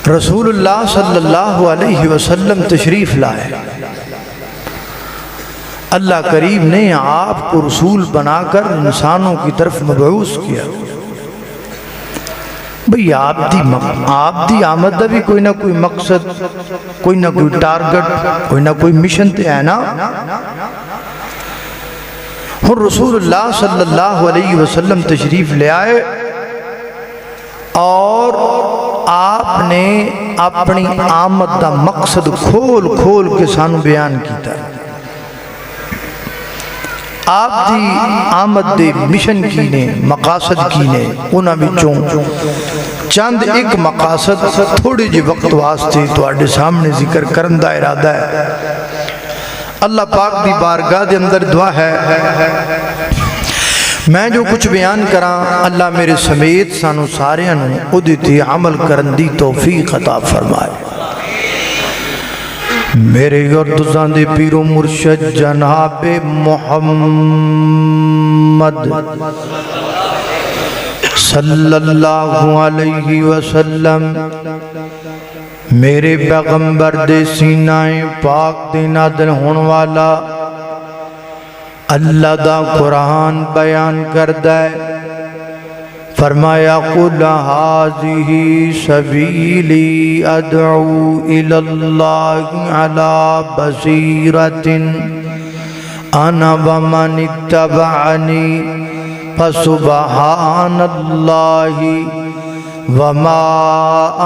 رسول اللہ صلی اللہ علیہ وسلم تشریف لائے۔ اللہ کریم نے آپ کو رسول بنا کر انسانوں کی طرف مبعوث کیا۔ بھئی آپ دی آمد دا بھی کوئی نہ کوئی مقصد، کوئی نہ کوئی ٹارگٹ، کوئی نہ کوئی مشن تے ہے نا۔ اور رسول اللہ صلی اللہ علیہ وسلم تشریف لے آئے اور آپ نے اپنی آمد دا مقصد کھول کھول کے سانو بیان کیتا۔ آپ دی آمد دے مشن کی نے، مقاصد کی نے، انہاں بچوں چند ایک مقاصد تھوڑے جی وقت واسطے تو آڈے سامنے ذکر کرن دا ارادہ ہے۔ اللہ پاک دی بارگاہ دے اندر دعا ہے میں جو کچھ بیان کراں اللہ میرے سمیت سانو سارے انہوں ادھتی عمل کرن دی توفیق عطا فرمائے۔ میرے گردزان دے پیر و مرشد جناب محمد صلی اللہ علیہ وسلم، میرے پیغمبر دے سینہ پاک دے نازل ہون والا اللہ دا قرآن بیان کردہ ہے۔ فرمایا قُلْ هَٰذِهِ سَبِيلِي أَدْعُو إِلَى اللَّهِ عَلَىٰ بَصِيرَةٍ أَنَا وَمَنِ اتَّبَعَنِي فَسُبْحَانَ اللَّهِ وَمَا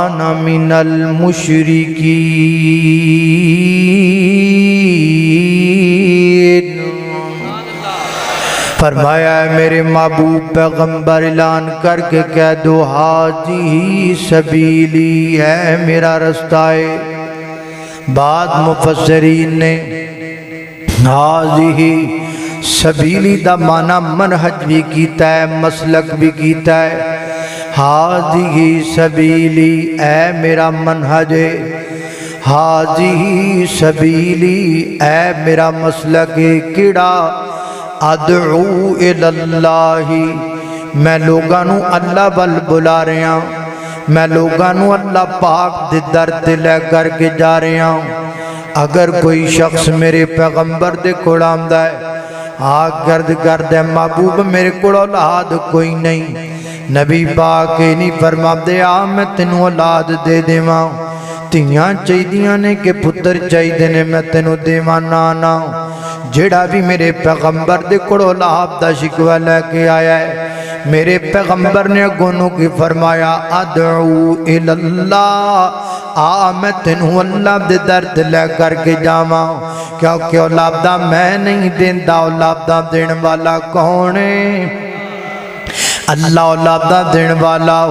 أَنَا مِنَ الْمُشْرِكِينَ۔ فرمایا ہے میرے محبوب پیغمبر اعلان کر کے کہہ دو حاضی سبیلی ہے میرا رستہ ہے۔ بعد مفسرین نے حاضی سبیلی دا معنی منہج بھی کیتا ہے، مسلک بھی کیتا ہے۔ حاضی سبیلی اے میرا منہج ہے، حاضی سبیلی اے میرا مسلک ہے۔ کیڑا ادعو الاللہ، میں لوگانوں اللہ بل بلا رہے ہیں، میں لوگانوں اللہ پاک دے در تے لے کر کے جا رہے ہیں۔ اگر کوئی شخص میرے پیغمبر دے کوڑ آمدہ ہے آگ گرد گرد ہے محبوب میرے کوڑ اولاد کوئی نہیں، نبی پاک نہیں فرما دے میں تینوں اولاد دے دے ماں، تیاں چاہی دیاں نے کہ پتر چاہی دینے میں تینوں دے ماں نانا۔ جڑا بھی میرے پیغمبر دے کوڑو لاب دا شکوہ لے کے آیا ہے، میرے پیغمبر نے گونوں کی فرمایا ادعو الاللہ، میں تینوں اللہ دے درد لے کر کے جاواں، کیونکہ اولاد دا میں نہیں دیندہ، اولاد دا دین والا کون ہے؟ اللہ اولادہ دین والا۔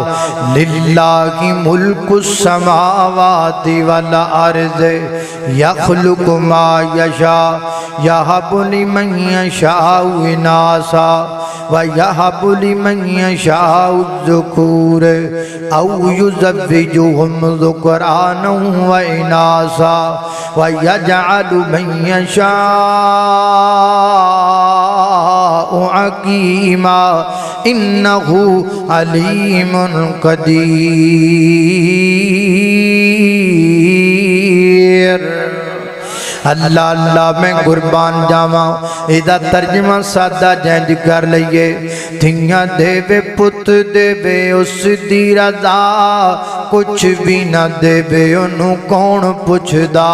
للہ ملک السماوات والارض یخلق ما یشاء یہب لمن یشاء اناثا ویہب لمن یشاء الذکور او یزوجہم ذکرانا واناثا ویجعل من یشاء حکیما انہو علیم قدیر۔ اللہ اللہ میں قربان جاواں، ایدہ ترجمہ سادہ جینج کر لئیے۔ تھیاں دے وے پت دے وے اس دی رضا، کچھ بھی نہ دے وے انہوں کون پوچھ دا۔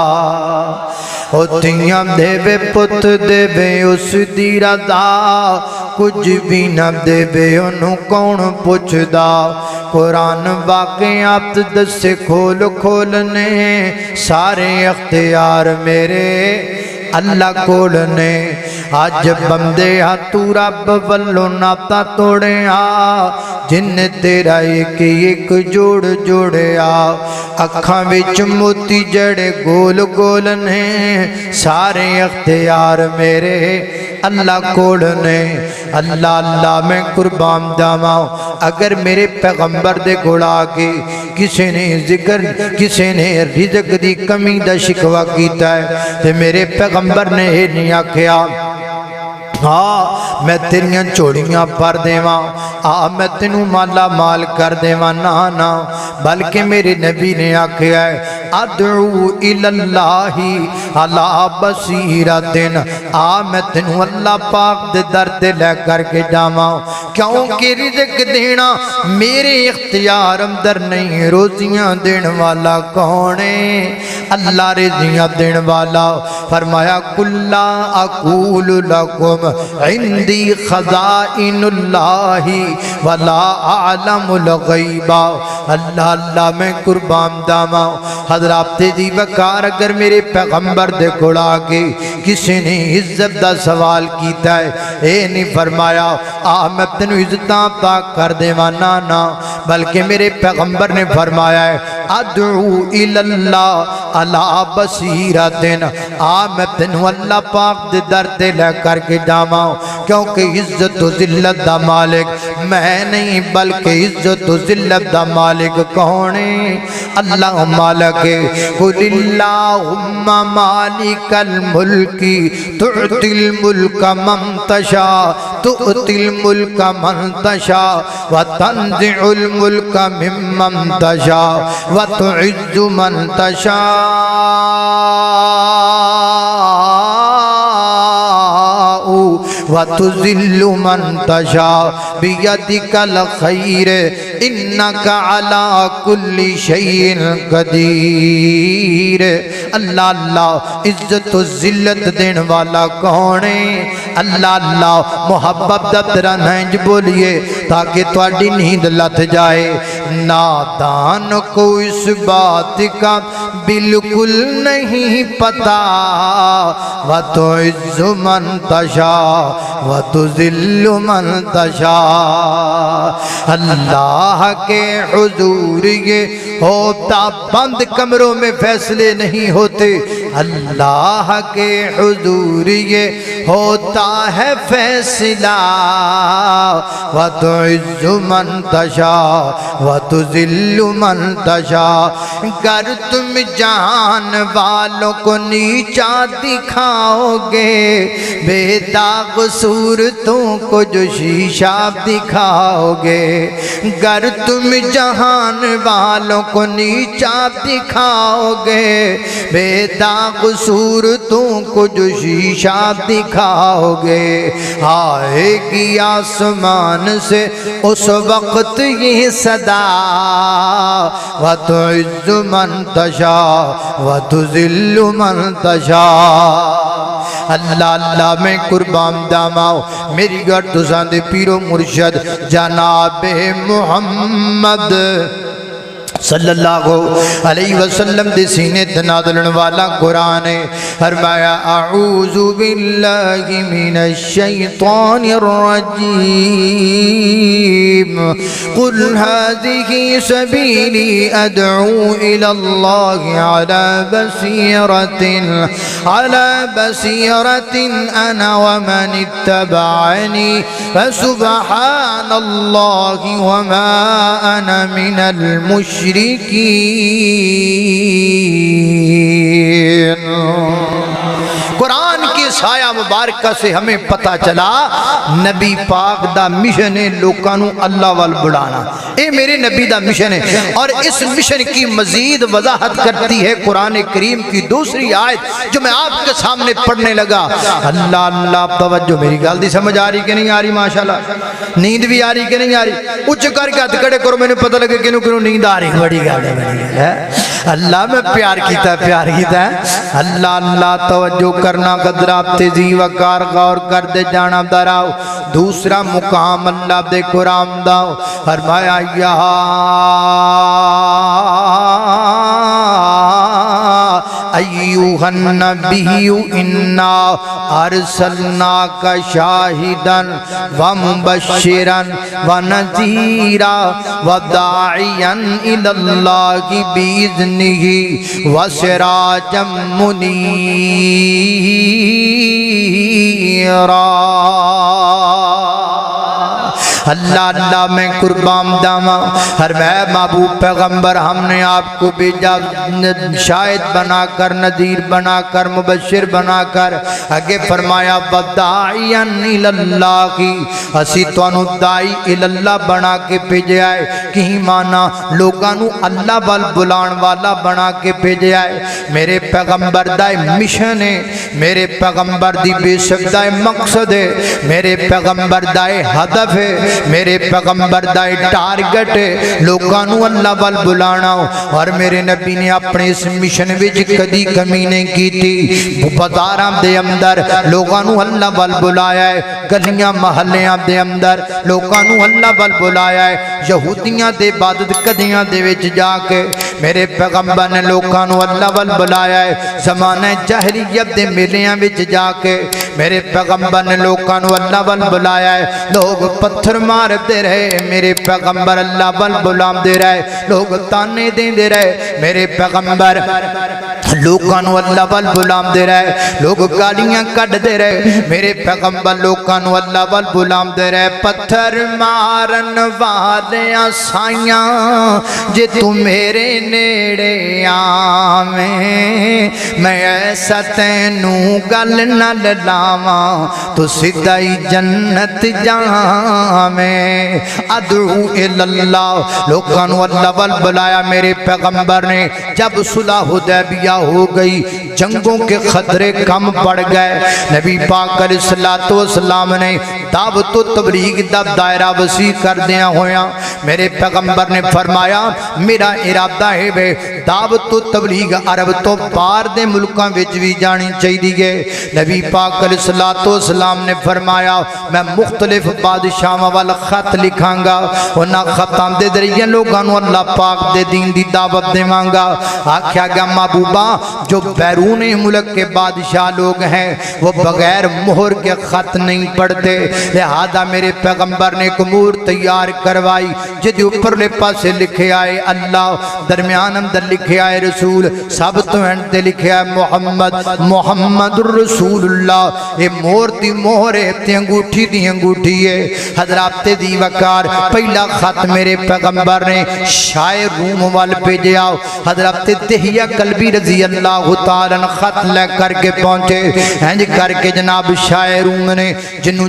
او تھیاں دے وے پت دے وے اس دی رضا، کچھ بھی نہ دے وے انہوں کون پوچھ دا۔ قرآن واقعات دس سے کھول کھولنے، سارے اختیار میرے اللہ کھولنے۔ آج بندے تو رب والو ناتا توڑے جن تیرا ایک ایک جوڑ جوڑے اکھاں وچ موتی جڑے گول گول نے، سارے اختیار میرے اللہ کھولنے۔ اللہ اللہ میں قربان جاواں، اگر میرے پیغمبر دے گھوڑا کے کسی نے ذکر، کسی نے رزق دی کمی دا شکوہ کیتا ہے تے میرے پیغمبر نے یہ نہیں آکھیا ہاں میں تیریاں چوڑیاں پر دیواں میں تینوں مالا مال کر دیواں نا بلکہ میرے نبی نے آکھیا ہے ادعو الاللہ علی بصیرۃ میں تینوں اللہ پاک دے در تے لے کر کے جاواں کیونکہ رزق دینا میرے اختیار اندر نہیں روزیاں دین والا کون ہے اللہ رزقیاں دین والا فرمایا کلا اقول لکم عندی خزائن اللہ ولا اعلم الغیب اللہ میں قربان جاواں حضرات دی وقار اگر میرے پیغمبر دے کول آ کے کسی نے عزت دا سوال کیتا ہے اے نہیں فرمایا میں تینوں عزتاں عطا کر دیواں نا بلکہ میرے پیغمبر نے فرمایا ہے ادعو الاللہ علی بصیرۃ میں تینوں اللہ پاک دے در تے لے کر کے جاواں کیونکہ عزت و ذلت دا مالک میں نہیں بلکہ عزت و ذلت دا مالک کون ہے اللہ مالک ہے قل اللہم مالک الملک تؤتی الملک من تشاء تؤتی الملک من تشاء وتنزع الملک ممن تشاء وتعز من تشاء وتذل من تشاء بيدك الخير انك على كل شيء قدير اللہ عزت و ذلت دین والا کون ہے اللہ محبت دا ترنج بولیے تاکہ تواڈی نیند لت جائے نادان کو اس بات کا بالکل نہیں پتا وتعز من تشاء وتذل من تشاء اللہ کے حضور یہ ہوتا بند کمروں میں فیصلے نہیں ہوتے اللہ کے حضور یہ ہوتا ہے فیصلہ وتعز من تشاء وتذل من تشاء گر تم جہان والوں کو نیچا دکھاؤ گے بے داغ صورتوں کو جو شیشہ دکھاؤ گے گر تم جہان والوں کو نیچا دکھاؤ گے بے داغ صورتوں کو جو شیشہ دکھاؤ گے آئے گی آسمان سے اس وقت یہ صدا وتعز من تشاء وتذل من تشاء اللہ میں قربان جاواں میری گردساں دے پیرو مرشد جناب محمد صلی اللہ علیہ وسلم دے سینے تنادلن والا قرآن ہے فرمایا اعوذ باللہ من الشیطان الرجیم قل هذه سبیلی ادعو الاللہ على بصیرة انا ومن اتبعنی فسبحان اللہ وما انا من المشرکین قرآن کی سایہ مبارکہ سے ہمیں پتہ چلا نبی پاک دا مشن ہے لوکانو اللہ وال بڑھانا اے میرے نبی دا مشن ہے اور اس مشن کی مزید وضاحت کرتی ہے قرآن کریم کی دوسری آیت جو میں آپ کے سامنے پڑھنے لگا اللہ توجہ میری گل دی سمجھ آ رہی کہ نہیں آ رہی ماشاءاللہ نیند بھی آ رہی کہ نہیں آ رہی اچھ کر کے ہاتھ کھڑے کرو میں نے پتہ لگے کنوں نیند آ رہی بڑی گل ہے اللہ میں پیار کیتا ہے اللہ توجہ کرنا قدرہ تیزی وقار غور کر دے جانا دراؤ دوسرا مقام اللہ دے قرآن داؤ فرمایا یا ایوہ النبی انا ارسلناک شاہدا ومبشرا ونذیرا وداعیا الاللہ باذنہ وسراجا منیرا اللہ اللہ میں قربان جاواں ہر محبوب پیغمبر ہم نے آپ کو بھیجا شاہد بنا کر نذیر بنا کر مبشر بنا کر آگے فرمایا بداعیاً اللہ کی اسی توانو دائی اللہ بنا کے بھیجے آئے کہیں مانا لوگانو اللہ وال بلان والا بنا کے بھیجے آئے میرے پیغمبر دائے مشن ہے میرے پیغمبر دی بے سکدائے مقصد ہے میرے پیغمبر دائے ہدف ہے میرے پیغمبر دائے ٹارگٹ ہے لوگانو اللہ وال بلانا اور میرے نبی نے اپنے اس مشن وچ کدی کمی نہیں کی تھی بازاراں دے اندر لوگانو اللہ وال بلایا ہے گلیاں محلیاں دے اندر لوگانو اللہ وال بلایا ہے یہودیاں دے عبادت کدیاں دے وچ جا کے میرے پیغمبر نے لوگانو اللہ وال بلایا ہے زمانہ جاہلیت دے میلیاں وچ جا کے میرے پیغمبر نے لوگانو اللہ وال بلایا ہے لوگ پتھر مار دے رہے میرے پیغمبر اللہ وال بلام دے رہے لوگ تانے دیں دے رہے میرے پیغمبر لوگانو اللہ وال بلام دے رہے لوگ گالیاں کٹ دے رہے میرے پیغمبر لوگانو اللہ وال بلام دے رہے پتھر مارن والیاں سائیاں جے تو میرے نیڑے آویں میں ایسا تینو گل نہ للاواں تو سدھائی جنت جاویں ادعو اللہ لوگانو اللہ وال بلایا میرے پیغمبر نے جب صلح حدیبیہ ہو گئی جنگوں کے خطرے کم پڑ گئے نبی پاک علیہ السلام نے دعوت و تبلیغ دا دائرہ وسیع کر دیا ہویا میرے پیغمبر نے فرمایا میرا ارادہ ہے بے دعوت و تبلیغ عرب تو پار دے ملکاں وچ بھی جانی چاہیے نبی پاک علیہ السلام نے فرمایا میں مختلف بادشاہاں والا خط لکھاں گا انہاں خطاں دے ذریعے لوگاں نو اللہ پاک دے دین دی دعوت دیواں گا آکھیا گیا محبوبہ جو بیرون ملک کے بادشاہ لوگ ہیں وہ بغیر مہر کے خط نہیں پڑھتے لہذا میرے پیغمبر نے ایک مہر تیار کروائی جدی اوپر لے پاسے لکھے آئے اللہ درمیان اندر لکھے آئے رسول سب تو ہنڈ دے لکھے آئے محمد الرسول اللہ یہ مہر دی مہر ہے تے انگوٹھی دی انگوٹھی ہے حضرات دی وقار پہلا خط میرے پیغمبر نے شاہ روم وال بھیجے آؤ حضرت دہیہ قلبی رضی اللہ تعالیٰ خط لے کر کے پہنچے ہنج کر کے جناب شاہ روم نے جنو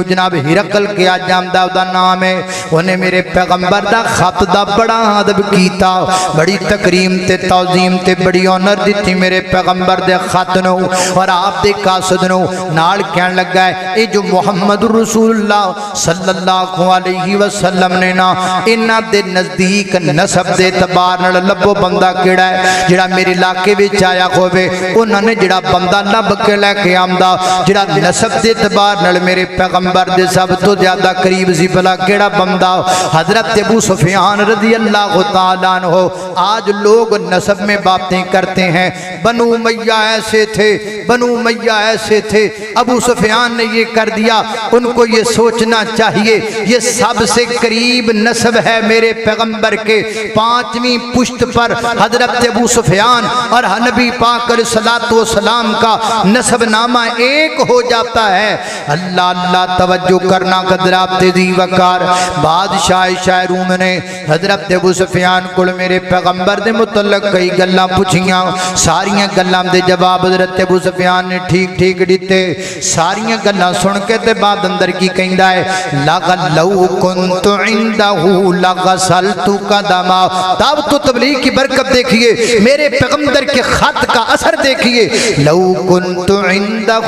جناب ہرقل کے آجام دا نام ہے انہیں میرے پیغمبر دا خط دا بڑا عدب کیتا بڑی تکریم تے تعظیم تے بڑی آنر دیتی میرے پیغمبر دے خط نو اور آپ دے قاصد نو نال کہن لگا ہے اے جو محمد رسول اللہ صلی اللہ علیہ وسلم نے نا انہ دے نزدیک نسب دے تبار نال لبو بندہ کیڑا ہے جڑا میرے علاقے وچ آیا ہوئے انہوں نے جڑا بندہ لب کے لے کے آمدہ جڑا نسب دے تبار نال میرے پیغمبر دے سب تو زیادہ قریب سی بلا کیڑا بندہ حضرت ابو سفیان رضی اللہ تعالیٰ عنہ آج لوگ نسب میں باتیں کرتے ہیں بنو امیہ ایسے تھے بنو امیہ ایسے تھے ابو سفیان نے یہ کر دیا ان کو یہ سوچنا چاہیے یہ سب سے قریب نسب ہے میرے پیغمبر کے پانچویں پشت پر حضرت ابو سفیان اور نبی پاک علیہ السلام کا نسب نامہ ایک ہو جاتا ہے اللہ اللہ توجہ کرنا قدرات دی وقار بادشاہ شاہ روم نے حضرت ابو سفیان کو میرے پیغمبر دے متعلق کئی گلاں پوچھیاں ساریاں گلاں دے جواب حضرت ابو سفیان نے ٹھیک ٹھیک دیتے ساریاں گلاں سن کے تے بعد اندر کی کہندا ہے لو کنت عندہ لغسلت قدما دعوت و تبلیغ کی برکت دیکھیے میرے پیغمبر کے خط کا اثر دیکھیے لو کنت عندہ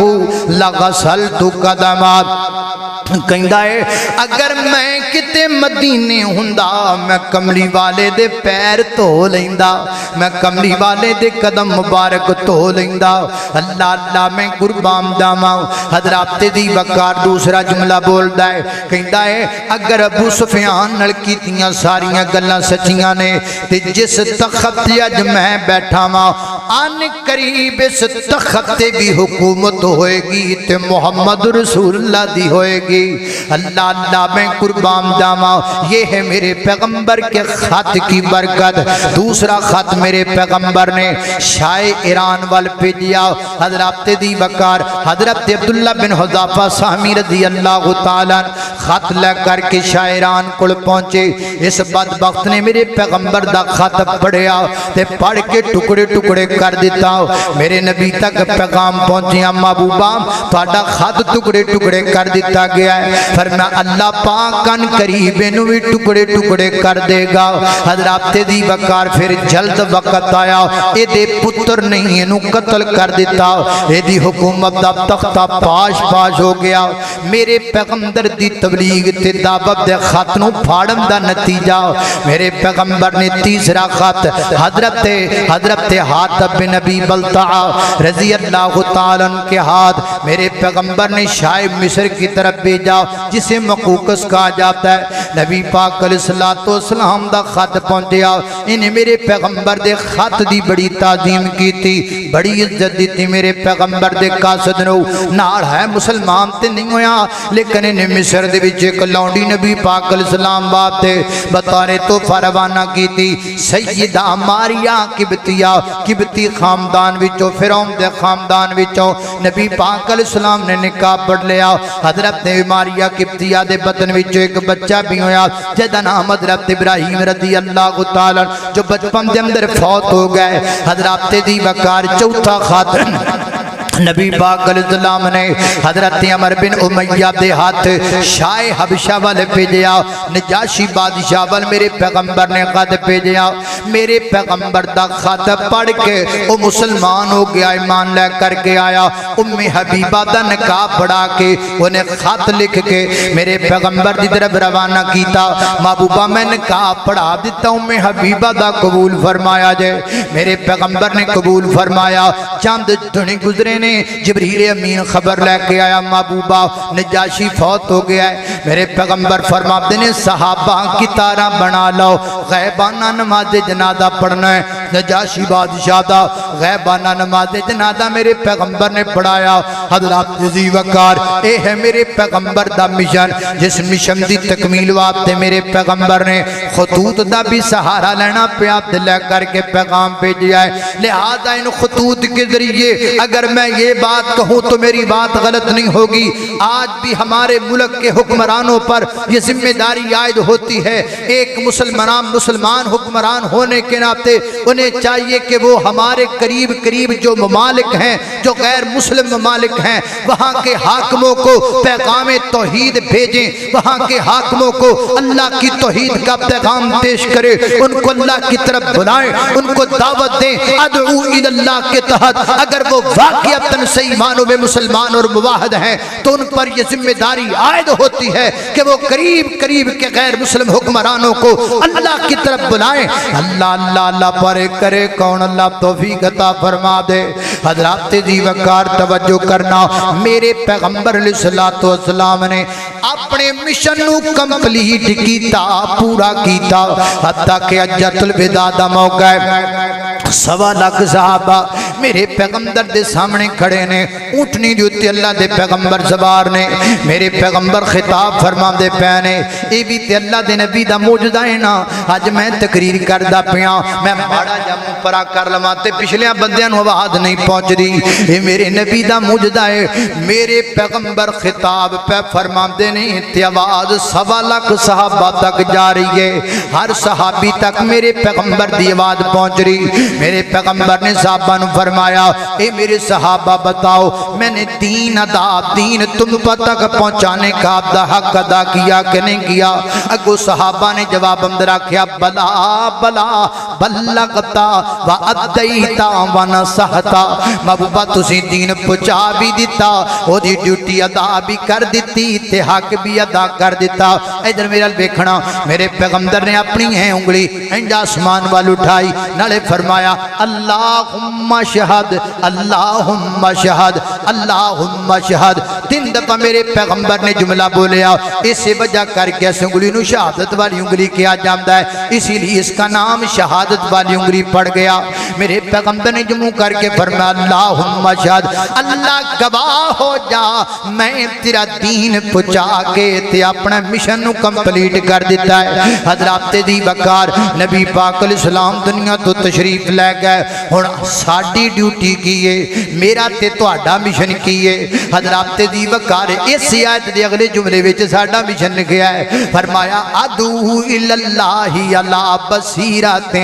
لغسلت قدما کہندا ہے اگر میں کتے مدینے ہوندا میں کملی والے دے پیر دھو لیندا میں کملی والے دے قدم مبارک دھو لیندا اللہ اللہ میں قربان جاواں حضرات دی وقار دوسرا جملہ بولدا ہے کہندا ہے اگر ابو سفیان نال کیتیاں ساریاں گلاں سچیاں نے تے جس تخت اج میں بیٹھا واں ان قریب اس تخت تے بھی حکومت ہوئے گی تے محمد رسول اللہ دی ہوئے گی اللہ اللہ میں قربان جاواں جاواں، یہ ہے میرے پیغمبر کے خط کی برکت۔ دوسرا خط میرے پیغمبر نے شاہ ایران وال بھیجیا، حضرت دی وقار حضرت عبداللہ بن حذافہ سہمی رضی اللہ تعالیٰ خط لے کر کے شاہ ایران کل پہنچے۔ اس بدبخت نے میرے پیغمبر دا خط پڑھیا تے پڑھ کے ٹکڑے ٹکڑے کر دیتا۔ میرے نبی تک پیغام پہنچیا، محبوبہ تہاڈا خط ٹکڑے ٹکڑے کر دیتا گیا ہے، فرمایا اللہ پاک ان قریب انہوں بھی ٹکڑے ٹکڑے کر دے گا۔ حضرت دی وقار پھر جلد وقت آیا، اے دے پتر نہیں انہوں قتل کر دیتا، اے دی حکومت دا تختہ پاش پاش ہو گیا۔ میرے پیغمبر دی تبلیغ تے دعوت دے خط نو پھاڑن دا نتیجہ میرے پیغمبر نے تیسرا خط حضرت حاتب بن ابی بلتعہ رضی اللہ تعالیٰ عنہ کے ہاتھ میرے پیغمبر نے شاہ مصر کی طرف بھیجا، جسے مقوقس کہا جاتا ہے۔ نبی پاک علیہ السلام دا خط پہنچیا، انہیں میرے پیغمبر دے خط دی بڑی تعظیم کی تھی، بڑی عزت دی تھی۔ میرے پیغمبر دے قاصد نو نال ہے مسلمان تے نہیں ہویا، لیکن انہیں مصر دے وچ ایک لونڈی نبی پاک علیہ السلام باپ تے بطور تحفہ روانہ کی تھی، سیدہ ماریا قبطی خاندان وچوں، فرعون دے خاندان وچوں نبی پاک علیہ السلام نے نکاح پڑھ لیا۔ حضرت ماریا قبطیہ دے بطن وچوں ایک بچہ بھی ہویا جدا نام حضرت ابراہیم رضی اللہ تعالیٰ جو بچپن دے اندر فوت ہو گئے۔ حضرت دی وقار چوتھا خاتم نبی پاک علیہ السلام نے حضرت عمر بن امیہ دے ہاتھ شاہ حبشہ والے بھیجیا، نجاشی بادشاہ والے میرے پیغمبر نے خط بھیجیا۔ میرے پیغمبر دا خط پڑھ کے وہ مسلمان ہو گیا، ایمان لے کر کے آیا۔ ام حبیبہ دا نکاح پڑھا کے انہیں خط لکھ کے میرے پیغمبر دی طرف روانہ کیتا، محبوبہ میں نکاح پڑھا دیتا، ام حبیبہ دا قبول فرمایا جائے۔ میرے پیغمبر نے قبول فرمایا۔ چند دن گزرے نے جبریل امین خبر لے کے آیا، محبوبہ نجاشی فوت ہو گیا ہے۔ میرے پیغمبر فرماتے ہیں صحابہ کی طرح بنا لو، غیبانہ نماز جنازہ پڑھنا ہے۔ نجاشی بادشاہ دا غیبانہ نماز جنازہ میرے پیغمبر نے پڑھایا۔ حضرت ذی وقار اے ہے میرے پیغمبر دا مشن، جس مشن دی تکمیل واسطے میرے پیغمبر نے خطوط دا بھی سہارا لینا پیا، لے کر کے پیغام بھیجا ہے۔ لہذا ان خطوط کے ذریعے اگر میں یہ بات کہوں تو میری بات غلط نہیں ہوگی، آج بھی ہمارے ملک کے حکمرانوں پر یہ ذمہ داری عائد ہوتی ہے۔ ایک مسلمان حکمران ہونے کے ناطے انہیں چاہیے کہ وہ ہمارے قریب جو ممالک ہیں، جو غیر مسلم ممالک ہیں، وہاں کے حاکموں کو پیغام توحید بھیجیں، وہاں کے حاکموں کو اللہ کی توحید کا پیغام پیش کرے، ان کو اللہ کی طرف بلائیں، ان کو دعوت دیں ادعو الی اللہ کے تحت۔ اگر وہ واقعتاً صحیح معنوں میں مسلمان اور موحد ہیں تو ان پر یہ ذمہ داری عائد ہوتی ہے کہ وہ قریب کے غیر مسلم حکمرانوں کو اللہ کی طرف بلائیں۔ اللہ پر کرے کون، اللہ توفیق عطا فرما دے۔ حضرات ذی وقار توجہ کرنا، میرے پیغمبر علیہ السلام نے اپنے مشن نو کمپلیٹ کیتا، پورا کیتا، حتیٰ کہ حجۃ الوداع دا موقع ہے۔ 1.25 لاکھ صحابہ میرے پیغمبر دے سامنے کھڑے نے، اونٹنی دیتے اللہ دے پیغمبر سوار نے، میرے پیغمبر خطاب فرما دے پینے، اے بھی تے اللہ دے نبی دا موجودہ ہے نا۔ آج میں تقریر کردہ پیاں، میں بڑا جمع پرا کر لماتے پچھلے بندیاں نو آواز نہیں پہنچ دی، اے میرے نبی دا موجودہ ہے۔ میرے پیغمبر خطاب پہ فرما دے نہیں تے آواز 1.25 لاکھ صحابہ تک جا رہی ہے، ہر صحابی تک میرے پیغمبر دی آواز پہنچ رہی۔ میرے پیغمبر نے صحابہ نو فرمایا، اے میرے صحابہ بتاؤ میں نے دین تم تک پہنچانے کا اپنا حق ادا کیا کہ نہیں کیا؟ اگو صحابہ نے جواب اندر کیا، بلا بلغتا و ادیتا و نصحتا، محبوبہ تسی دین پہنچا بھی دیتا، وہ دی ڈیوٹی ادا بھی کر دیتی تے حق بھی ادا کر دیتا۔ ادھر میرا دیکھنا، میرے پیغمبر نے اپنی ہے انگلی انجا آسمان وال اٹھائی، نالے فرمایا فرمایا اللہم شہد اللہم شہد اللہم شہد 3 دفعہ میرے پیغمبر نے جملہ بولیا. اسی وجہ کر کے اس انگلی نو شہادت والی انگلی کیا جاتا ہے, اسی لیے اس کا نام شہادت والی انگلی پڑ گیا. میرے پیغمبر نے جموں کر کے فرمایا اللہم شہد, اللہ گواہ ہو جا میں تیرا دین پہنچا کے تے اپنا مشن نو کمپلیٹ کر دیتا ہے. حضرات دی وقار نبی پاک علیہ السلام دنیا تو تشریف لے گئے. ہن ساڈی ڈیوٹی کی ہے, میرا تے تہاڈا مشن کی ہے. حضرات دی وقار اس آیت دے اگلے جملے وچ ساڈا مشن لکھیا ہے. فرمایا ادعو الی اللہ علی بصیرۃ,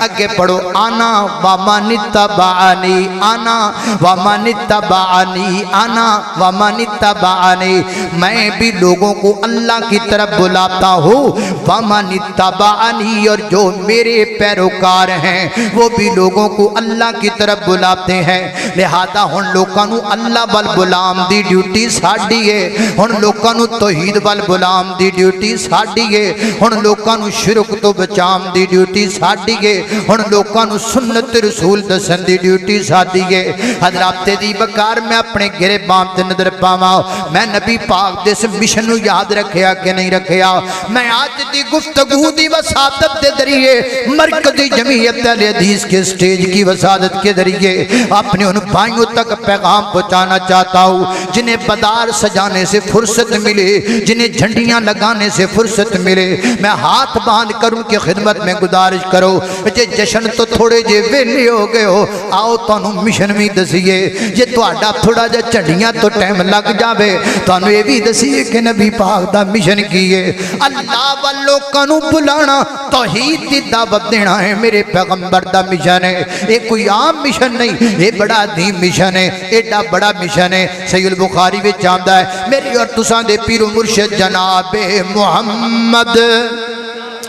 اگے پڑھو انا ومن اتبعنی انا ومن اتبعنی انا ومن اتبعنی, میں بھی لوگوں کو اللہ کی طرف بلاتا ہوں. ومن اتبعنی, اور جو میرے پیروکار ہیں وہ بھی لوگوں کو اللہ کی طرف بلاتے ہیں. لہذا ہن لوکاں نو اللہ وال بلام دی ڈیوٹی ساڈی ہے, ہن لوکاں نو توحید وال بلام دی ڈیوٹی ساڈی ہے, ہن لوکاں نو شرک تو بچام دی ڈیوٹی ساڈی ہے, ہن لوکاں نو سنت رسول دسن دی ڈیوٹی ساڈی ہے. حضرات دی بکار میں اپنے گریباں تے نظر پاواں, میں نبی پاک دے اس مشن نو یاد رکھیا کہ نہیں رکھیا. میں آج دی گفتگو دی وساطت دے ذریعے مرکزی جمعیت اہل حدیث کے سٹیج کی وساطت کے ذریعے اپنے ان بھائیوں تک پیغام پہنچانا چاہتا ہوں جنہیں بازار سجانے سے فرصت ملے, جنہیں جھنڈیاں لگانے سے فرصت ملے. میں ہاتھ باندھ کروں کہ خدمت میں گزارش کرو, جے جشن تو تھوڑے جے ویلے ہو گئے ہو, آؤ تانوں مشن بھی دسیے. جے تہاڈا تھوڑا جا جھنڈیاں تو ٹائم لگ جاوے, تانوں یہ بھی دسیے کہ نبی پاک دا مشن کیے. اللہ والوں کنوں بلانا, توحید دی دعوت دینا ہے میرے پیغمبر دا مشن ہے. یہ کوئی عام مشن نہیں, یہ بڑا عظیم مشن ہے, ایڈا بڑا مشن ہے. صحیح البخاری وچ آندا ہے میری اور تساں دے پیر و مرشد جناب محمد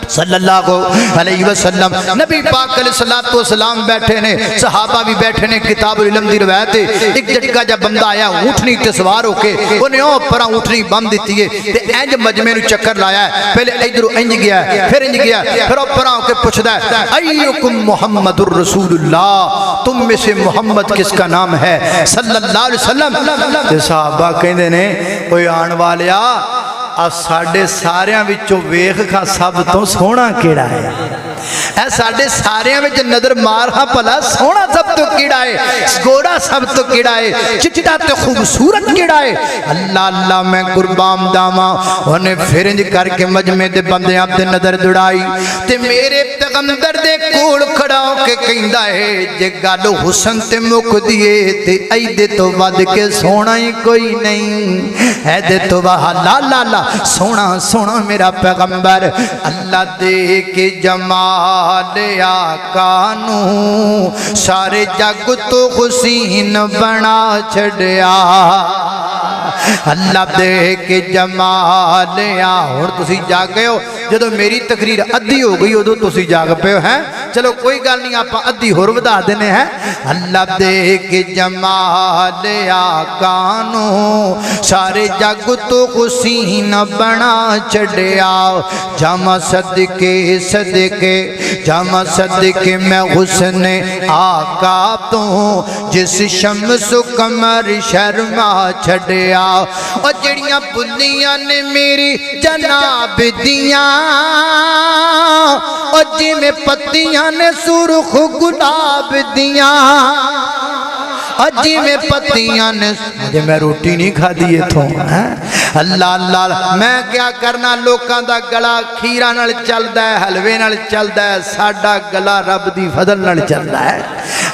صلی اللہ علیہ وسلم, نبی پاک علیہ السلام بیٹھے نے, صحابہ بھی بیٹھے نے. کتاب العلم دی روایت ہے ایک جھٹکا جب بندہ آیا اونٹنی تے سوار ہو کے انہیں او پرا اونٹنی بم دیتی ہے تے انج مجمع نو چکر لایا ہے. پہلے ادھروں انج گیا پھر انج گیا, پھر او پرا ہو کے پوچھدا ہے ایکم محمد الرسول اللہ, تم میں سے محمد کس کا نام ہے صلی اللہ علیہ وسلم. تے صحابہ کہندے نے اوے آن والیا آ ساڈے ساریاں وچوں ویکھ کھا سب تو سونا کیڑا ہے, اے ساڈے ساریاں وچ نظر مار ہاں بھلا سونا سب تو کیڑا ہے, گوڑا سب تو کیڑا ہے, چٹا تے خوبصورت کیڑا ہے. اللہ اللہ میں قربان داواں. انہیں پھرنج کر کے مجمع دے بندیاں تے نظر دڑائی تے میرے پیغمبر دے کول کھڑا ہو کے کہندا ہے جے گل حسن تے مک دیے تے ایدے تو ود کے سونا ہی کوئی نہیں, ایدے تو لا لا لا سونا سونا میرا پیغمبر. اللہ دے کے جمال آقا نو سارے جگ تو حسین بنا چھڑیا. اللہ دے کے جمال اور تسی جاگ گئے ہو, جدو میری تقریر ادھی ہو گئی ادو تسی جاگ پہ ہو ہیں. چلو کوئی گل نہیں, آپ ادھی ہور ودا دینے ہیں. اللہ دے کے جمال آقا نو سارے جگ تو حسین بنا چھڑیا. جامع صدقے صدقے جامع صدقے میں حسن آقا تو جس شمس و قمر شرما چھڑیا. اور جڑیاں بلیاں نے میری جناب دیاں, اور جی میں پتیاں نے سرخ گلاب دیاں, اجی میں پتیاں نے مجھے میں روٹی نہیں کھا دیئے تھوں. اللہ اللہ میں کیا کرنا, لوکاں دا گلا کھیرا نال چلدا ہے, حلوے نال چلدا ہے, ساڈا گلا رب دی فضل نال چلدا ہے.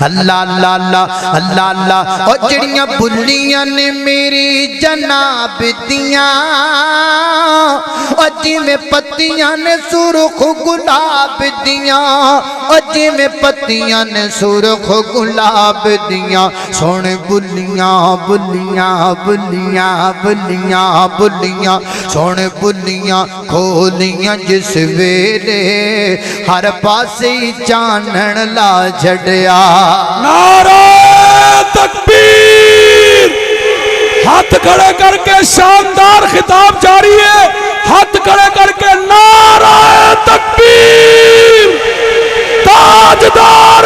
اللہ اللہ اللہ اللہ اللہ. اور جڑیاں بلیاں نے میری جناب دیاں, اجی میں پتیاں نے سرخ گلاب دیاں, اجی میں پتیاں نے سرخ گلاب دیاں. سونے بلیاں بلیاں بلیاں بلیاں بلیاں سونے بلیاں کھولیاں جس ویلے ہر پاسے چانن لا چھڑیا. نعرہ تکبیر, ہاتھ کھڑے کر کے شاندار خطاب جاری ہے, ہاتھ کھڑے کر کے نعرہ تکبیر, تاجدار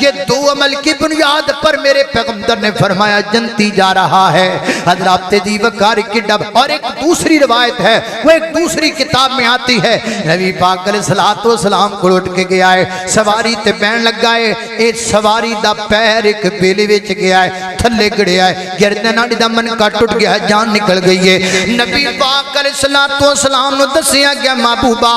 یہ دو عمل کی بنیاد پر میرے پیغمبر نے فرمایا جنتی جا رہا ہے. حضرات دی وقار کی ڈب. اور ایک دوسری روایت ہے وہ ایک دوسری کتاب میں آتی ہے. نبی پاک علیہ الصلوۃ والسلام کو اٹھ کے گیا ہے, سواری تے بہن لگا ہے, اے سواری دا پیر ایک بیلی وچ گیا ہے, تھلے گڑیا ہے, گردن ناڑی دا منکا ٹوٹ گیا ہے, جان نکل گئی ہے. نبی پاک علیہ الصلوۃ والسلام نو دسیا گیا محبوبہ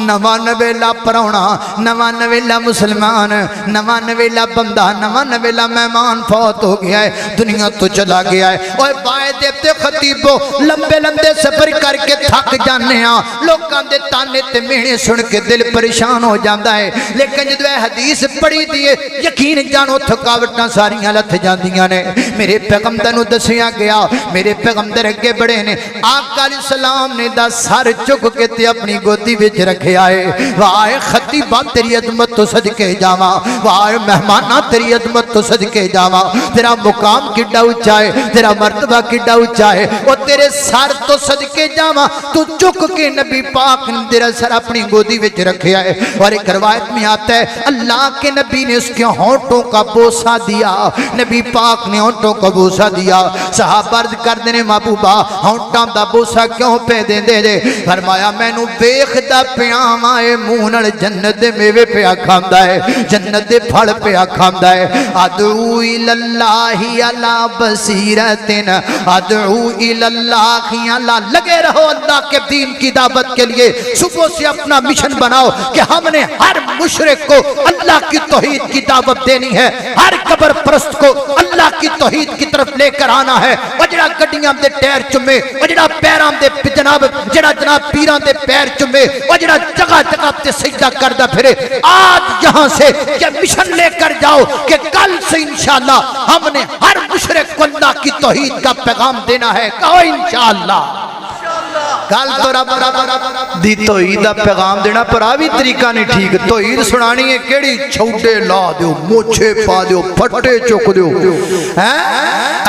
نواں نویلا پراؤنا, نواں نویلا مسلمان, نواں نویلا بندہ, نواں نویلا مہمان فوت ہو گیا ہے, دنیا تو چلا گیا ہے. اور بائے دیتے خطیبو لمبے لمبے سفر کر کے تھک جانے ہاں, لوکاں دے تانے تے مینے سن کے دل پریشان ہو جاندا ہے. لیکن جدو اے حدیث پڑھی دیئے یقین جانو تھکاوٹاں ساریاں لتھ جاندیاں نے. میرے پیغمبر نو دسیا گیا, میرے پیغمبر اگے بڑے نے, آقا علیہ السلام نے دا سر چک کے تے اپنی گودی وچ رکھیا ہے. واہ خطیبہ تیری عظمت تو صدقے جاواں, واہ مہماناں تیری عظمت تو صدقے جاواں, تیرا مقام کڈا اونچا ہے, تیرا مرتبہ کڈا اونچا ہے, اور تیرے سر تو صدقے جاواں تو چک کے نبی پاک نے تیرا سر اپنی گودی وچ رکھیا ہے. اور ایک روایت میں آتا ہے اللہ کے نبی نے اس کے ہونٹوں کا بوسہ دیا, نبی پاک نے ہونٹوں کا بوسہ دیا. صحابہ عرض کر دینے محبوبہ ہونٹاں دا بوسہ کیوں پہ دے دے دے؟ فرمایا میں نو ویکھدا پیاں اے منہ نال جنت دے میوے پیا کھاندا ہے, جنت دے پھل پیا کھاندا ہے. ادعو الی اللہ علی بصیرۃ, ادعو الی اللہ علی, لگے رہو اللہ کے دین کی دعوت کے لیے. صبح سے اپنا مشن بناؤ کہ ہم نے ہر مشرک کو اللہ کی توحید کی دعوت دینی ہے, ہر قبر پرست کو اللہ کی توحید کی طرف لے کر آنا ہے. اور جڑا گڈیاں دے ٹائر چومے, اور جڑا پیراں دے جناب جناب پیراں دے پیر چومے, اور جڑا جگہ جگہ تے سجدہ کردا پھرے, آج یہاں سے یہ مشن لے کر جاؤ کہ کل سے انشاءاللہ ہم نے ہر مشرک کو اللہ کی توحید کا پیغام دینا ہے. کہو انشاءاللہ. گل تو رب دی توحید دا پیغام دینا, پر آ بھی طریقہ نہیں ٹھیک. توحید سنانی ہے کیڑی, چھوٹے لا دیو, موچھے پا دیو, پھٹے چک دیو.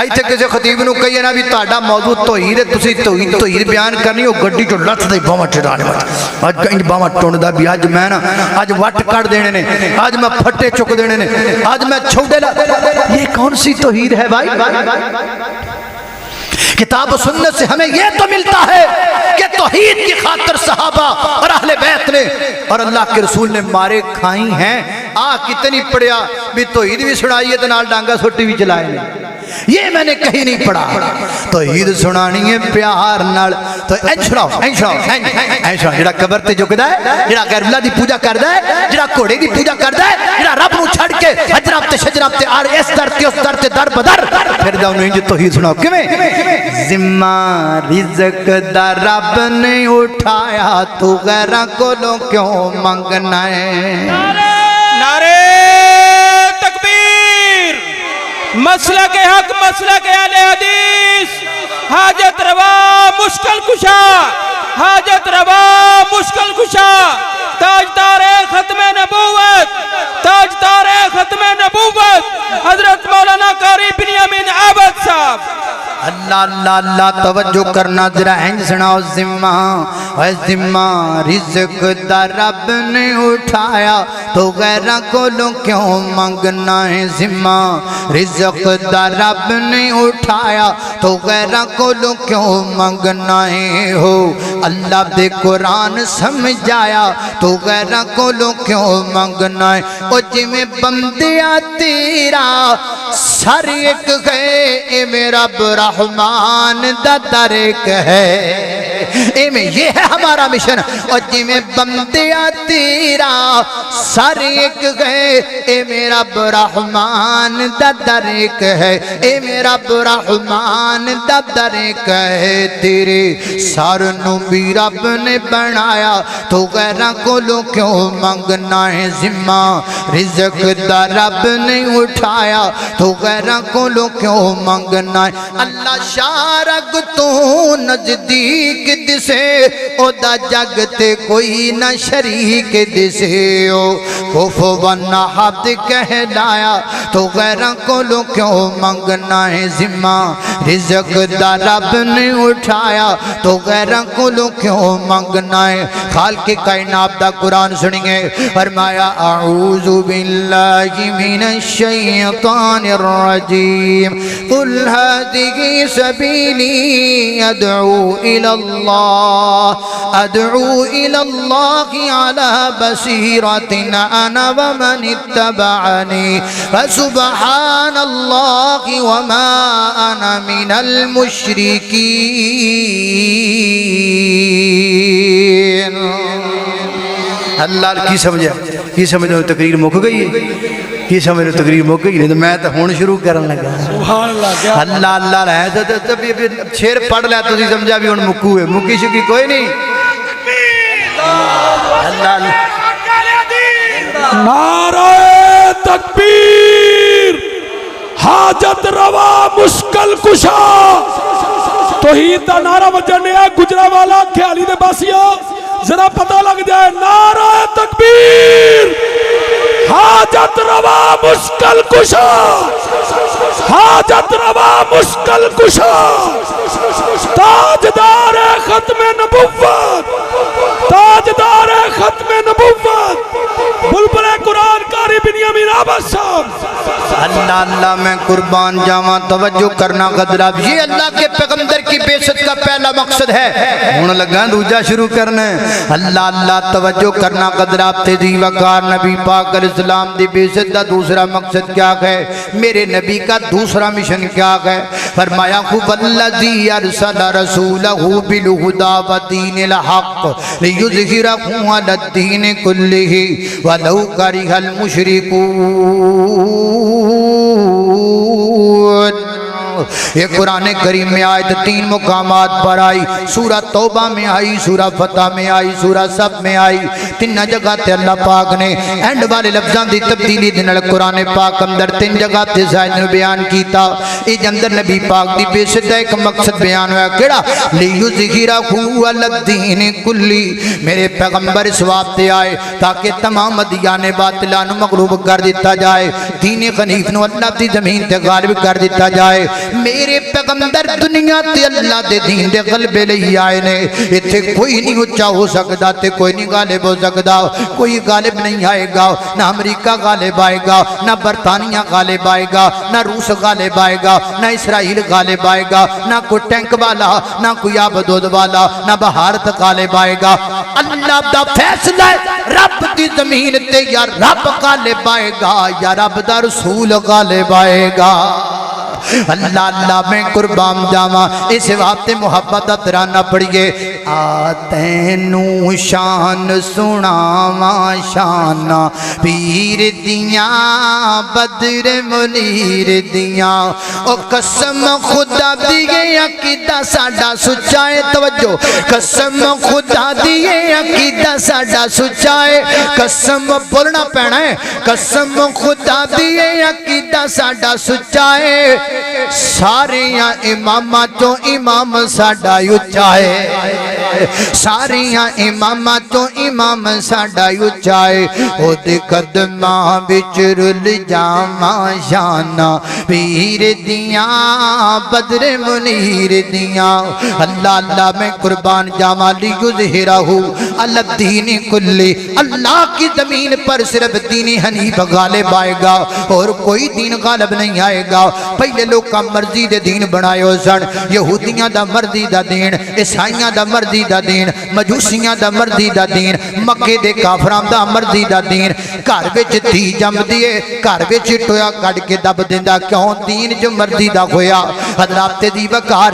ایتھے کسی خطیب نو کہیے نا بھی تہاڈا موضوع توحید ہے, تسی توحید بیان کرنی ہو, گڈی چوں لت دے باواں چڑھانے والا, اج کنج باواں ٹوندا بھی, اج میں نا اج وٹ کٹ دینے نے, اج میں پھٹے چک دینے نے, اج میں چھوٹے لا. یہ کون سی توحید ہے بھائی؟ کتاب و سنت سے ہمیں یہ تو ملتا ہے کہ توحید کی خاطر صحابہ اور اہل بیت نے اور اللہ کے رسول نے مارے کھائی ہیں. کتنی پڑھیا بھی توحید بھی سنائیے تو نال ڈانگا سوٹی بھی چلائے. یہ میں نے کہیں نہیں پڑھا. توحید سنانی ہے پیار نال. تو این سناؤ جڑا قبر تے جھکدا ہے, جڑا غیر اللہ دی پوجا کردا ہے, جڑا گھوڑے دی پوجا کردا ہے, جڑا رب نو چھڑ کے حجرات تے شجرات تے آر اس در تے اس در تے در بدر پھر دا انہوں جو توحید سناؤ. کیویں ذمہ رزق دا رب نے اٹھایا تو غیراں کولوں کیوں منگنا ہے؟ نعرے تکبیر, مسلک حق, مسلک اہل حدیث, حاجت روا مشکل کشا, حاجت روا مشکل کشا, تاجدار ختم نبوت, تاجدار ختم نبوت حضرت مولانا قاری بنیامین عابد صاحب. اللہ اللہ اللہ توجہ کرنا ذرا ہنج سناؤ. ذمہ رزق دا رب نے اٹھایا تو غیراں کولوں کیوں منگنا ہے؟ ذمہ رزق دا رب نے اٹھایا تو غیراں کولوں کیوں منگنا ہے؟ ہو اللہ دے قرآن سمجھایا تو غیراں کولوں کیوں منگنا ہے؟ او جویں بندیا تیرا سر ایک ہے, اے میرا رحمان دا در ایک ہے. اے میں یہ ہے ہمارا مشن. اور جی میں بندیا تیرا سر ایک ہے, اے میرا رحمان دا در ایک ہے, اے میرا رحمان دا در ایک ہے. تیرے سر نو بھی رب نے بنایا تو غیراں کولوں کیوں منگنا ہے؟ ذمہ رزق دا رب نے اٹھایا تو غیراں کولوں کیوں منگنا ہے؟ اللہ شارگ تو نزدیک دسے او دا جگ تے کوئی نہ شریک دسے او کفوا احد کہلایا تو غیروں کو لو کیوں منگنا ہے ذمہ رزق دا رب نے اٹھایا تو غیروں کو لو کیوں منگنا ہے خالق کائنات دا قرآن سنیے فرمایا اعوذ باللہ من الشیطان الرجیم قل هذه سبیلی ادعو الى اللہ على بصیرت انا ومن اتبعنی فسبحان اللہ وما انا من المشرکین اللہ کی سمجھا کی سمجھو تقریر مک گئی ہے کی سمجھو تقریر مک گئی نہیں تو میں تو ہون شروع کرن لگا سبحان اللہ کیا اللہ اللہ رہے تو شیر پڑھ لیا تو سمجھا بھی ہون مکو ہے مکی شکی کوئی نہیں اللہ نعرہ تکبیر حاجت روا مشکل کشا توحید دا نعرہ وجنے ہے گجرانوالہ خیالی دے باسیا ذرا پتہ لگ جائے نعرہ تکبیر حاجت روا مشکل کشا حاجت روا مشکل کشا تاجدار ختم نبوت تاجدار ختم نبوت بلبل قرآن کاری بنیامین عباس صاحب اللہ اللہ میں قربان جاواں توجہ کرنا قدرہ یہ اللہ کے پیغمبر کی بیست کا پہلا مقصد ہے ہون لگا دوجہ شروع کرنا ہے اللہ اللہ توجہ کرنا قدرہ تیزی وقار نبی پاک علیہ السلام دی بیست کا دوسرا مقصد کیا ہے میرے نبی کا دوسرا مشن کیا ہے فرمایا خوب اللذی ارسل رسولہ بالہدا و دین الحق لیظہرہ علی الدین کلہ ولو کرہ المشرکون یہ قرآن کریم میں آیت 3 مقامات پر آئی سورہ توبہ میں آئی سورہ فتح میں آئی سورہ سب میں آئی 3 جگہ تے اللہ پاک نے اینڈ والے لفظاں دی تبدیلی دنال قرآن پاک اندر 3 جگہ تے زائد نے بیان کیتا ایج اندر نبی پاک دی بیشت ایک مقصد بیان ہوا کیڑا لیظہرہ علی الدین کلی میرے پیغمبر اس واسطے آئے تاکہ تمام ادیان باطلان مغلوب کر دیتا جائے دین حنیف نو اللہ دی زمین تے غالب کر دیتا جائے میرے پیغمبر دنیا تے اللہ دے دین دے غلبے لئی آئے نے اتھے کوئی نہیں اچھا ہو سکتا تے کوئی نہیں غالب ہو سکتا کوئی غالب نہیں آئے گا نہ امریکہ غالب آئے گا نہ برطانیہ غالب آئے گا نہ روس غالب آئے گا نہ اسرائیل غالب آئے گا نہ کوئی ٹینک والا نہ کوئی آبدود والا نہ بھارت غالب آئے گا اللہ دا فیصلہ ہے رب دی زمین تے یا رب غالب آئے گا یا رب دا رسول غالب آئے گا اللہ اللہ میں قربان جاواں اس وقت محبت ترانہ پڑھئے آتینو شان سناواں شانہ پیر دیاں بدر منیر دیاں او قسم خدا دیئے عقیدہ ساڈا سچائے توجہ قسم خدا دیئے عقیدہ ساڈا سچائے قسم بولنا پینا ہے قسم خدا دیئے عقیدہ ساڈا سچائے ساریاں امامہ تو امام ساڈا اچائے ساریاں امامہ تو امام ساڈا اچائے او دے قدماں وچ رل جاواں شانہ پیر دیاں بدر منیر دیاں اللہ اللہ میں قربان جاواں لیظہرہ علی الدین کلی اللہ کی زمین پر صرف دین حنیف غالب آئے گا اور کوئی دین غالب نہیں آئے گا پہلے لوگ کا مرضی دے دین بنائے ہو سن یہودیاں دا مرضی دا دین عیسائیاں دا مرضی دا دین مجوسیاں دا مرضی دا دین مکے دے کافران دا مرضی دا دین گھر وچ دھی جم دیے گھر وچ ٹویا کڈ کے دب دیندا کیوں دین جو مرضی دا ہویا حضرات دی وقار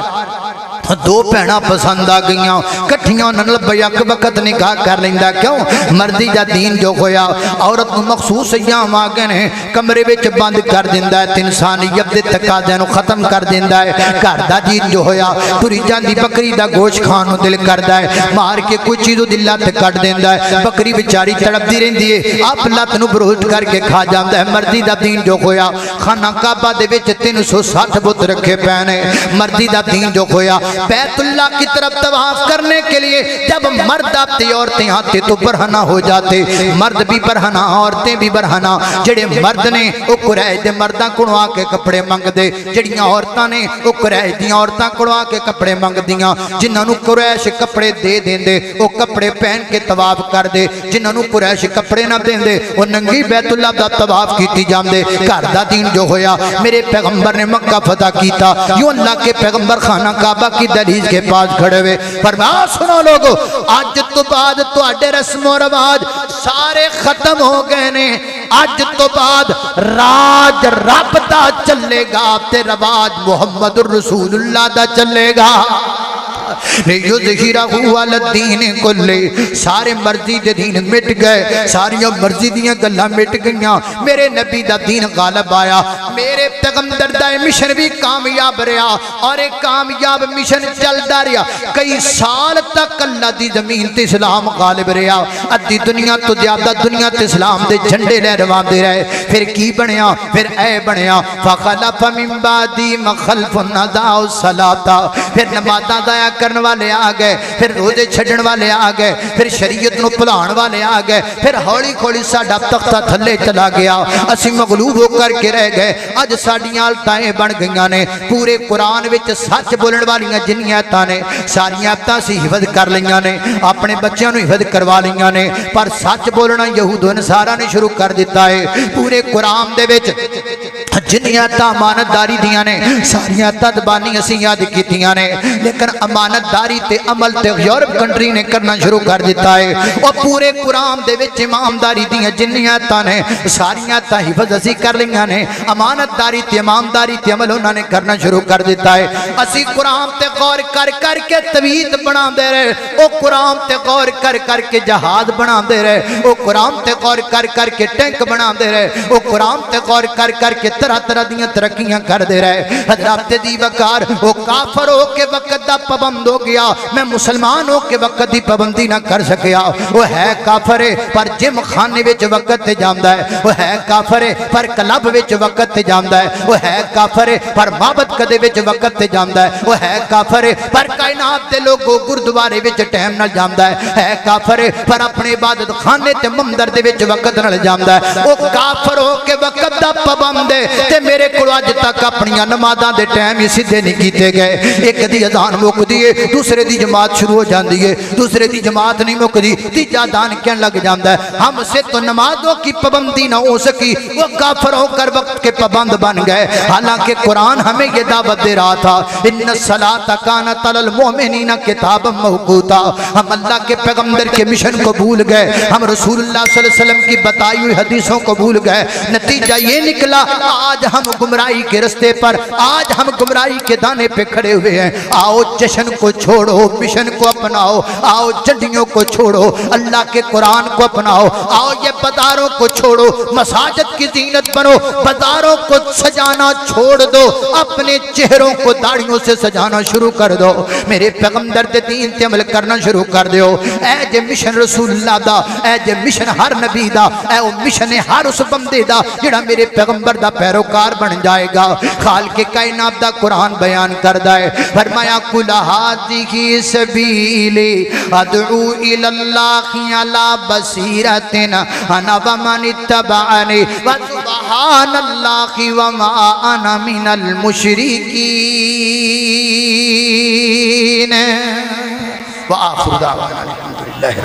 دو پہنا پسند آ گئیاں کٹھیاں نل بیک وقت نکاح کر لیندہ کیوں مردی جا دین جو ہویا عورت مخصوص ایام آگے نے کمرے وچ بند کر دیندہ ہے انسانیت دے تقاضے نو ختم کر دیندہ ہے گھر دا جین جو ہویا توری جاندی بکری دا گوشت کھانو دل کردہ ہے مار کے کوئی چیزو دلہ تے کٹ دیندہ ہے بکری بیچاری تڑپ دی رہندی ہے آپ لات نو بروٹ کر کے کھا جاندہ ہے مردی دا دین جو ہویا خانہ کعبہ دے وچ 360 بت رکھے پہنے مردی دا دین جو ہویا بیت اللہ کی طرف طواف کرنے کے لیے جب مرد آتے عورتیں آتے تو برہنہ ہو جاتے، مرد بھی برہنہ عورتیں بھی برہنہ۔ جڑے مرد نے وہ قریش دے مرداں کولوں آ کے کپڑے منگ دے، جڑیاں عورتاں نے وہ قریش دیاں عورتاں کولوں آ کے کپڑے منگ دیاں، جنہاں نوں قریش کپڑے دے دیندے وہ کپڑے پہن کے طواف کر دے، جنہاں نوں قریش کپڑے نہ دیندے وہ ننگی بیت اللہ دا طواف کیتی جاندے۔ گھر دا دین جو ہویا، میرے پیغمبر نے مکہ فتح کیتا، یوں اللہ کے پیغمبر خانہ کعبہ کی دہلیز کے پاس کھڑے ہوئے فرمایا سنو لوگو، آج تو بعد تواڈے رسم و رواج سارے ختم ہو گئے نے، آج تو بعد راج رب دا چلے گا تے رواج محمد الرسول اللہ دا چلے گا۔ لِيُظْهِرَهُ عَلَى الدِّينِ كُلِّهِ، سارے مرضی دے دین مٹ گئے، ساریاں مرضی دیاں گلاں مٹ گئیاں، میرے نبی دا دین غالب آیا، میرے پیغمبر دا مشن بھی کامیاب رہا، اور ایک کامیاب مشن چلدا رہا، کئی سال تک اللہ دی زمین تے اسلام غالب رہا، ادھی دنیا تو زیادہ دنیا تے اسلام دے جھنڈے لہرواندے رہے۔ پھر کی بنیا؟ پھر اے بنیا فَخَلَفَ مِن بَعْدِهِمْ خَلْفٌ أَضَاعُوا الصَّلَاةَ، پھر نمازاں ضائع کرنے والے آ گئے، پھر روزے چھڈن والے آ گئے، پھر شریعت نو بھلان والے آ گئے، پھر ہولی کھولی ساڈا تختہ تھلے چلا گیا، اسی مغلوب ہو کر کے رہ گئے۔ اج ساڈیاں حالتیں بن گئیاں نے، پورے قرآن وچ سچ بولن والیاں جنیاں آیتاں نے ساریاں آیتاں سی حفظ کر لیاں نے، اپنے بچیاں نو حفظ کروا لیاں نے، پر سچ بولنا یہود و نصارا نے شروع کر دیتا ہے۔ پورے قرآن دے وچ جنیاں تا امانت داری دیاں نے ساریاں تدبانی اسی یاد کیتیاں نے، لیکن امانت داری تے عمل تے یورپ کنٹری نے کرنا شروع کر دیتا ہے۔ اور پورے قرآن دے وچ امامداری دیاں جنیاں تا نے ساریاں تا حفظ اسی کر لیاں نے، امانت داری تے امامداری تے عمل انہوں نے کرنا شروع کر دیتا ہے۔ اسی قرآن تے غور کر کر کے توید بنا دے رہے، او قرآن تے غور کر کر کے جہاد بنا دے رہے، او قرآن تے غور کر کر کے ٹینک بنا دے رہے، او قرآن تے غور کر کر کے طرح طرح دیاں ترقیاں کر دے رہے۔ حضرات دی وقار وہ کافر ہو کے وقت دا پابند ہو گیا، میں مسلمان ہو کے وقت دی پابندی نہ کر سکیا۔ وہ ہے کافر ہے پر جم خانے وچ وقت تے جاندا ہے، وہ ہے کافر ہے پر کلب وچ وقت تے جاندا ہے، وہ ہے کافر ہے پر معبد کدے وچ وقت تے جاندا ہے، وہ ہے کافر ہے پر کائنات دے لوگوں گردوارے وچ ٹائم نال جاندا ہے کافر ہے پر اپنے عبادت خانے تے مندر دے وچ وقت نال جاندا ہے۔ وہ کافر ہو کے وقت دا پابند ہے تے میرے کو اج تک اپنی نمازاں دے ٹائم ہی سیدھے نہیں کیتے گئے۔ ایک دی اذان مکدی ہے، دوسرے دی جماعت شروع ہو جاندی ہے، دوسرے دی جماعت نہیں مکدی، تیجا اذان کہن لگ جاندا ہے۔ ہم سے تو نمازوں کی پابندی نہ ہو سکی، وہ کافر ہو کر وقت کے پابند بن گئے، حالانکہ قرآن ہمیں یہ دعوت دے رہا تھا ان الصلاۃ کانت علی المؤمنین کتابا موقوتا۔ ہم اللہ کے پیغمبر کے مشن کو بھول گئے، ہم رسول اللہ صلی اللہ علیہ وسلم کی بتائی ہوئی حدیثوں کو بھول گئے، نتیجہ یہ نکلا آج ہم گمراہی کے رستے پر، آج ہم گمراہی کے دانے پہ کھڑے ہوئے ہیں۔ آؤ جشن کو چھوڑو، مشن کو اپناؤ، آؤ جھنڈیوں کو چھوڑو، اللہ کے قرآن کو اپناؤ، آؤ یہ بازاروں کو چھوڑو، مساجد کی زینت بنو، بازاروں کو سجانا چھوڑ دو، اپنے چہروں کو داڑھیوں سے سجانا شروع کر دو، میرے پیغمبر دے دین تے عمل کرنا شروع کر دیو۔ اے جے مشن رسول اللہ دا، اے جے مشن ہر نبی دا، اے او مشن ہر اس بندے دا جڑا میرے پیغمبر دا پیروکار بن جائے گا۔ خالق کائنات دا قرآن بیان کردا ہے، فرمایا قل ھذہ سبیلی ادعو الی اللہ علی بصیرۃ انا ومن اتبعنی وسبحان اللہ وما انا من المشرکین۔ وآخر دعوانا الحمدللہ۔